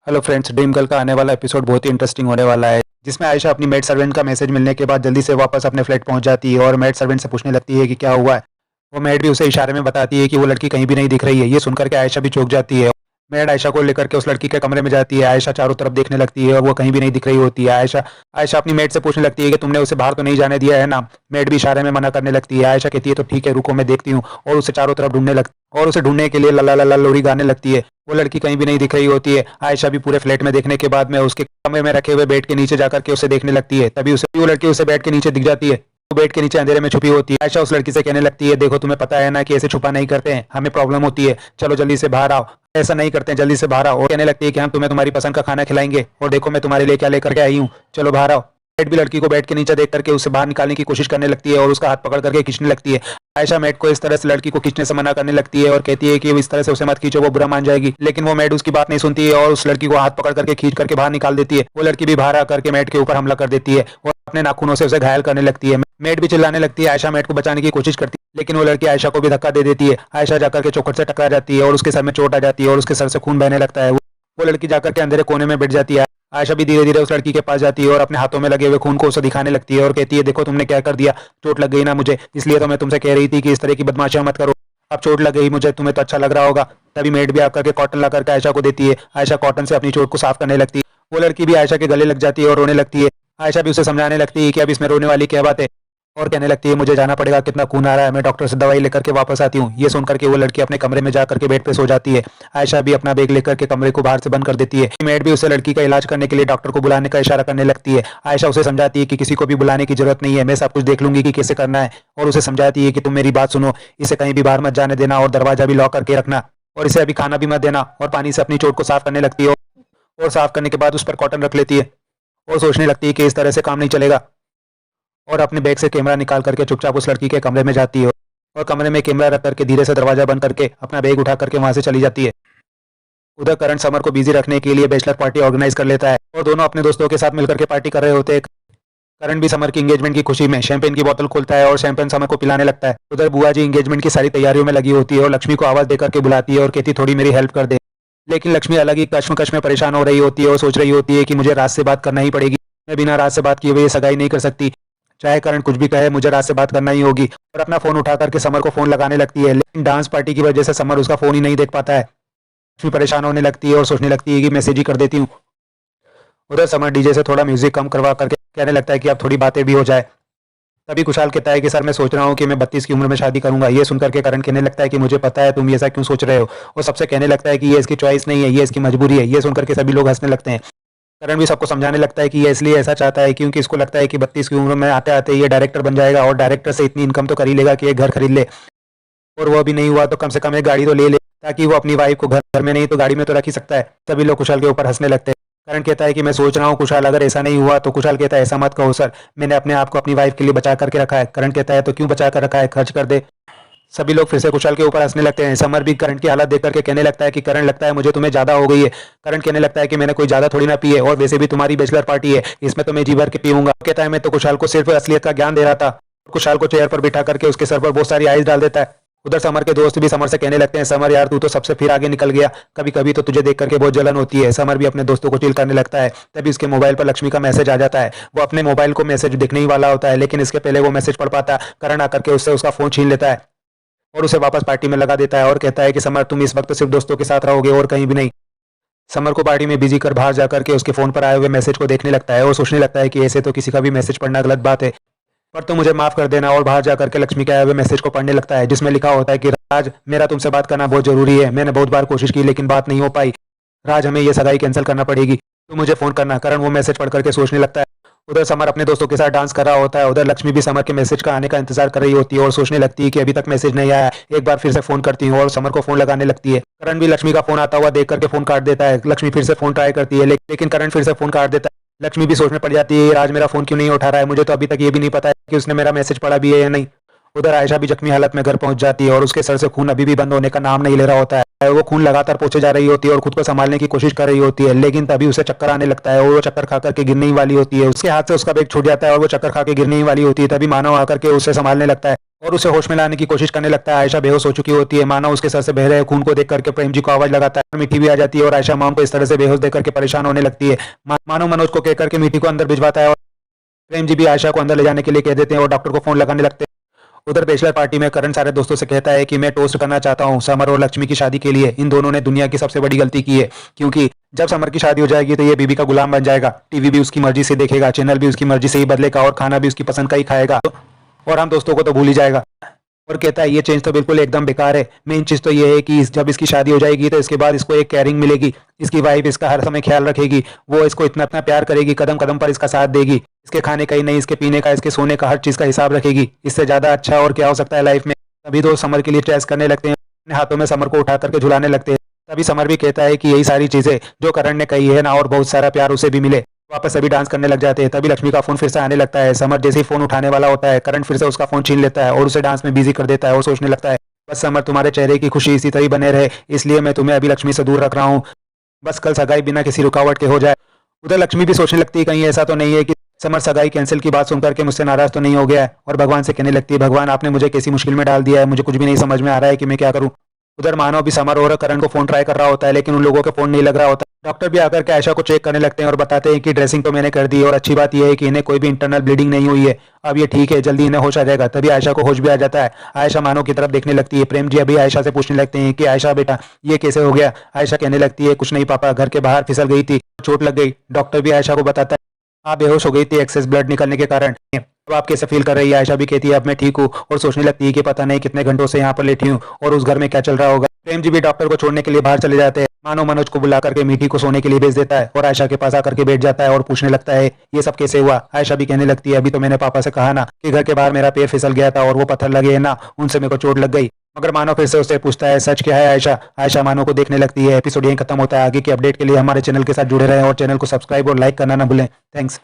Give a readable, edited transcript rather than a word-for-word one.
Hello friends, dream girl का आने वाला एपिसोड बहुत ही इंटरेस्टिंग होने वाला है, जिसमें आयशा अपनी मेड सर्वेंट का मैसेज मिलने के बाद जल्दी से वापस अपने फ्लैट पहुंच जाती है और मेड सर्वेंट से पूछने लगती है कि क्या हुआ है। वो मेड भी उसे इशारे में बताती है कि वो लड़की कहीं भी नहीं दिख रही है। ये सुनकर के आयशा भी चौंक जाती है। मेड आयशा को लेकर के उस लड़की के कमरे में जाती है। आयशा चारों तरफ देखने लगती है और वो कहीं भी नहीं दिख रही होती है। आयशा आयशा अपनी मेड से पूछने लगती है कि तुमने उसे बाहर तो नहीं जाने दिया है ना। मेड भी इशारे में मना करने लगती है। आयशा कहती है तो ठीक है, रुको मैं देखती हूँ, और उसे चारों तरफ ढूंढने लगती और उसे ढूंढने के लिए लल्ला लल्ला लोरी गाने लगती है। वो लड़की कहीं भी नहीं दिख रही होती है। आयशा भी पूरे फ्लैट में देखने के बाद में उसके कमरे में रखे हुए बेड के नीचे जाकर के उसे देखने लगती है। तभी उसे वो लड़की उसे बेड के नीचे दिख जाती है। वो बेड के नीचे अंधेरे में छुपी होती है। आयशा उस लड़की से कहने लगती है, देखो तुम्हें पता है ना कि ऐसे छुपा नहीं करते हैं, हमें प्रॉब्लम होती है, चलो जल्दी से बाहर आओ, ऐसा नहीं करते हैं, जल्दी से बाहर आओ। और कहने लगती है कि हम तुम्हें तुम्हारी पसंद का खाना खिलाएंगे, और देखो मैं तुम्हारे लिए क्या लेकर के आई हूँ, चलो बाहर आओ। मेट भी लड़की को बेड के नीचे देख करके उसे बाहर निकालने की कोशिश करने लगती है और उसका हाथ पकड़ करके खींचने लगती है। आयशा मेट को इस तरह से लड़की को खींचने से मना करने लगती है और कहती है कि इस तरह से उसे मत खींचो, वो बुरा मान जाएगी। लेकिन वो मेट उसकी बात नहीं सुनती है और उस लड़की को हाथ पकड़ करके खींच करके बाहर निकाल देती है। वो लड़की भी बाहर आकर के मेट के ऊपर हमला कर देती है और अपने नाखूनों से उसे घायल करने लगती है। मेट भी चिल्लाने लगती है। आयशा मेट को बचाने की कोशिश करती है, लेकिन वो लड़की आयशा को भी धक्का दे देती है। आयशा जाकर के चौखट से टकरा जाती है और उसके सर में चोट आ जाती है और उसके सर से खून बहने लगता है। वो लड़की जाकर के अंधेरे कोने में बैठ जाती है। आयशा भी धीरे धीरे उस लड़की के पास जाती है और अपने हाथों में लगे हुए खून को उसे दिखाने लगती है और कहती है, देखो तुमने क्या कर दिया, चोट लग गई ना मुझे, इसलिए तो मैं तुमसे कह रही थी कि इस तरह की बदमाशियां मत करो। अब चोट लग गई मुझे, तुम्हें तो अच्छा लग रहा होगा। तभी मेड भी आकर के कॉटन ला करके आयशा को देती है। आयशा कॉटन से अपनी चोट को साफ करने लगती है। वो लड़की भी आयशा के गले लग जाती है और रोने लगती है। आयशा भी उसे समझाने लगती है कि अब इसमें रोने वाली क्या बात है, और कहने लगती है, मुझे जाना पड़ेगा, कितना खून आ रहा है, मैं डॉक्टर से दवाई लेकर के वापस आती हूँ। ये सुनकर के वो लड़की अपने कमरे में जाकर के बेड पे सो जाती है। आयशा भी अपना बैग लेकर के कमरे को बाहर से बंद कर देती है। मेड भी उसे लड़की का इलाज करने के लिए डॉक्टर को बुलाने का इशारा करने लगती है। आयशा उसे समझाती है कि किसी को भी बुलाने की जरूरत नहीं है, मैं सब कुछ देख लूंगी कि कैसे करना है, और उसे समझाती है कि तुम मेरी बात सुनो, इसे कहीं भी बाहर मत जाने देना और दरवाजा भी लॉक करके रखना, और इसे अभी खाना भी मत देना। और पानी से अपनी चोट को साफ करने लगती है और साफ करने के बाद उस पर कॉटन रख लेती है और सोचने लगती है कि इस तरह से काम नहीं चलेगा, और अपने बैग से कैमरा निकाल करके चुपचाप उस लड़की के कमरे में जाती है और कमरे में कैमरा रख करके धीरे से दरवाजा बंद करके अपना बैग उठा करके वहां से चली जाती है। उधर करण समर को बिजी रखने के लिए बैचलर पार्टी ऑर्गेनाइज कर लेता है और दोनों अपने दोस्तों के साथ मिलकर के पार्टी कर रहे होते हैं। करण भी समर की एंगेजमेंट की खुशी में शैंपेन की बोतल खोलता है और शैंपेन समर को पिलाने लगता है। उधर बुआ जी एंगेजमेंट की सारी तैयारियों में लगी होती है और लक्ष्मी को आवाज देकर के बुलाती है और कहती, थोड़ी मेरी हेल्प कर दे। लेकिन लक्ष्मी अलग ही कश्मकश में परेशान हो रही होती है और सोच रही होती है कि मुझे राज से बात करना ही पड़ेगी, मैं बिना राज से बात किए हुए ये सगाई नहीं कर सकती, चाहे करण कुछ भी कहे, मुझे राज से बात करना ही होगी। और अपना फोन उठा करके समर को फोन लगाने लगती है, लेकिन डांस पार्टी की वजह से समर उसका फोन ही नहीं देख पाता है। लक्ष्मी परेशान होने लगती है और सोचने लगती है कि मैसेज ही कर देती हूँ। उधर समर डीजे से थोड़ा म्यूजिक कम करवा करके कहने लगता है कि अब थोड़ी बातें भी हो जाए। तभी कुशाल कहता है कि सर मैं सोच रहा हूँ कि मैं 32 की उम्र में शादी करूंगा। ये सुनकर के करण कहने लगता है कि मुझे पता है तुम ऐसा क्यों सोच रहे हो, और सबसे कहने लगता है कि ये इसकी चॉइस नहीं है, ये इसकी मजबूरी है। ये सुनकर के सभी लोग हंसने लगते हैं। करण भी सबको समझाने लगता है कि ये इसलिए ऐसा चाहता है क्योंकि इसको लगता है कि 32 की उम्र में आते आते ये डायरेक्टर बन जाएगा और डायरेक्टर से इतनी इनकम तो कर ही लेगा कि एक घर खरीद ले, और वो भी नहीं हुआ तो कम से कम एक गाड़ी तो ले ले, ताकि वो अपनी वाइफ को घर घर में नहीं तो गाड़ी में तो रख ही सकता है। सभी लोग कुशाल के ऊपर हंसने लगते हैं। करण कहता है कि मैं सोच रहा हूँ कुशाल, अगर ऐसा नहीं हुआ तो। कुशाल कहता है, ऐसा मत कहो सर, मैंने अपने आप को अपनी वाइफ के लिए बचा करके रखा है। करण कहता है, तो क्यों बचा कर रखा है, खर्च कर दे। सभी लोग फिर से कुशाल के ऊपर हंसने लगते हैं। समर भी करण की हालत देख करके कहने लगता है कि करण लगता है मुझे तुम्हें ज्यादा हो गई है। करण कहने लगता है कि मैंने कोई ज्यादा थोड़ी ना पी है, और वैसे भी तुम्हारी बैचलर पार्टी है, इसमें तो मैं जी भर के पीऊंगा। कहता है, मैं तो कुशाल को सिर्फ असलियत का ज्ञान दे रहा था। कुशाल को चेयर पर बिठा करके उसके सर पर बहुत सारी आइस डाल देता है। उधर समर के दोस्त भी समर से कहने लगते हैं, समर यार तू तो सबसे फिर आगे निकल गया, कभी कभी तो तुझे देख करके बहुत जलन होती है। समर भी अपने दोस्तों को चिल करने लगता है। तभी उसके मोबाइल पर लक्ष्मी का मैसेज आ जाता है। वो अपने मोबाइल को मैसेज देखने ही वाला होता है, लेकिन इसके पहले वो मैसेज पढ़ पाता है। करण आकर के उससे उसका फोन छीन लेता है और उसे वापस पार्टी में लगा देता है और कहता है कि समर तुम इस वक्त सिर्फ दोस्तों के साथ रहोगे और कहीं भी नहीं। समर को पार्टी में बिजी कर बाहर जाकर के उसके फोन पर आए हुए मैसेज को देखने लगता है और सोचने लगता है कि ऐसे तो किसी का भी मैसेज पढ़ना गलत बात है, पर तो मुझे माफ कर देना। और बाहर जाकर के लक्ष्मी के आए हुए मैसेज को पढ़ने लगता है, जिसमें लिखा होता है कि राज, मेरा तुमसे बात करना बहुत जरूरी है, मैंने बहुत बार कोशिश की लेकिन बात नहीं हो पाई। राज, हमें ये सगाई कैंसिल करना पड़ेगी, तो मुझे फोन करना। करण वो मैसेज पढ़ करके सोचने लगता है। उधर समर अपने दोस्तों के साथ डांस कर रहा होता है। उधर लक्ष्मी भी समर के मैसेज का आने का इंतजार कर रही होती है और सोचने लगती है कि अभी तक मैसेज नहीं आया, एक बार फिर से फोन करती हूँ, और समर को फोन लगाने लगती है। करण भी लक्ष्मी का फोन आता हुआ देख करके फोन काट देता है। लक्ष्मी फिर से फोन ट्राई करती है, लेकिन करण फिर से फोन काट देता है। लक्ष्मी भी सोचने पड़ जाती है, आज मेरा फोन क्यों नहीं उठा रहा है, मुझे तो अभी तक ये भी नहीं पता है कि उसने मेरा मैसेज पढ़ा भी है या नहीं। उधर आयशा भी जख्मी हालत में घर पहुंच जाती है और उसके सर से खून अभी भी बंद होने का नाम नहीं ले रहा होता है। वो खून लगातार पहुंचे जा रही होती है और खुद को संभालने की कोशिश कर रही होती है, लेकिन तभी उसे चक्कर आने लगता है और वो चक्कर खा करके गिरने ही वाली होती है। उसके हाथ से उसका बैग छूट जाता है और वो चक्कर खा के गिरने ही वाली होती है। तभी मानव आकर के उसे संभालने लगता है। और उसे होश में लाने की कोशिश करने लगता है। आयशा बेहोश हो चुकी होती है, मानो उसके सर से बह रहे खून को देख करके प्रेम जी को आवाज लगाता है। मीठी भी आ जाती है और आयशा माम को इस तरह से बेहोश देख करके परेशान होने लगती है। मानो मनोज को कह करके मीठी को अंदर भिजवाता है और प्रेम जी भी आयशा को अंदर ले जाने के लिए कह देते हैं और डॉक्टर को फोन लगाने लगते हैं। उधर बैचलर पार्टी में करण सारे दोस्तों से कहता है कि मैं टोस्ट करना चाहता हूँ समर और लक्ष्मी की शादी के लिए। इन दोनों ने दुनिया की सबसे बड़ी गलती की है, क्योंकि जब समर की शादी हो जाएगी तो ये बीबी का गुलाम बन जाएगा। टीवी भी उसकी मर्जी से देखेगा, चैनल भी उसकी मर्जी से ही बदलेगा और खाना भी उसकी पसंद का ही खाएगा, और हम दोस्तों को तो भूल ही जाएगा। और कहता है ये चेंज तो बिल्कुल एकदम बेकार है। मेन चीज तो ये है कि जब इसकी शादी हो जाएगी तो इसके बाद इसको एक केयरिंग मिलेगी। इसकी वाइफ इसका हर समय ख्याल रखेगी, वो इसको इतना इतना प्यार करेगी, कदम कदम पर इसका साथ देगी, इसके खाने का ही नहीं इसके पीने का, इसके सोने का, हर चीज का हिसाब रखेगी। इससे ज्यादा अच्छा और क्या हो सकता है लाइफ में। तभी तो समर के लिए चेस करने लगते हैं, अपने हाथों में समर को उठा करके झुलाने लगते हैं। तभी समर भी कहता है कि यही सारी चीजें जो करण ने कही है ना, और बहुत सारा प्यार उसे भी मिले। वापस सभी डांस करने लग जाते हैं। तभी लक्ष्मी का फोन फिर से आने लगता है। समर जैसे ही फोन उठाने वाला होता है, करण फिर से उसका फोन छीन लेता है और उसे डांस में बिजी कर देता है और सोचने लगता है बस समर तुम्हारे चेहरे की खुशी इसी तरह बने रहे, इसलिए मैं तुम्हें अभी लक्ष्मी से दूर रख रहा हूँ। बस कल सगाई बिना किसी रुकावट के हो जाए। उधर लक्ष्मी भी सोचने लगती है कहीं ऐसा तो नहीं है कि समर सगाई कैंसिल की बात सुनकर के मुझसे नाराज तो नहीं हो गया है, और भगवान से कहने लगती है भगवान आपने मुझे कैसी मुश्किल में डाल दिया है, मुझे कुछ भी नहीं समझ में आ रहा है कि मैं क्या करूं। उधर मानव भी समर और करण को फोन ट्राई कर रहा होता है, लेकिन उन लोगों के फोन नहीं लग रहा होता। डॉक्टर भी आकर के आयशा को चेक करने लगते हैं और बताते हैं कि ड्रेसिंग तो मैंने कर दी है और अच्छी बात यह है कि इन्हें कोई भी इंटरनल ब्लीडिंग नहीं हुई है, अब ये ठीक है, जल्दी इन्हें होश आ जाएगा। तभी आयशा को होश भी आ जाता है। आयशा मानव की तरफ देखने लगती है। प्रेम जी अभी आयशा से पूछने लगते हैं कि आयशा बेटा ये कैसे हो गया। आयशा कहने लगती है कुछ नहीं पापा, घर के बाहर फिसल गई थी, चोट लग गई। डॉक्टर भी आयशा को बताता है आप बेहोश हो गई थी एक्सेस ब्लड निकलने के कारण। अब आप कैसे फील कर रही है। आयशा भी कहती है अब मैं ठीक हूँ, और सोचने लगती है कि पता नहीं कितने घंटों से यहाँ पर लेटी हूँ और उस घर में क्या चल रहा होगा। प्रेम जी भी डॉक्टर को छोड़ने के लिए बाहर चले जाते हैं। मानो मनोज को बुला करके मीठी को सोने के लिए भेज देता है और आयशा के पास आकर के बैठ जाता है और पूछने लगता है ये सब कैसे हुआ। आयशा भी कहने लगती है अभी तो मैंने पापा से कहा ना कि घर के बाहर मेरा पैर फिसल गया था और वो पत्थर लगे है ना, उनसे मेरे को चोट लग गई। मगर मानो फिर से उससे पूछता है सच क्या है आयशा। आयशा मानो को देखने लगती है। एपिसोड यहीं खत्म होता है। आगे के अपडेट के लिए हमारे चैनल के साथ जुड़े रहें और चैनल को सब्सक्राइब और लाइक करना ना भूलें। थैंक्स।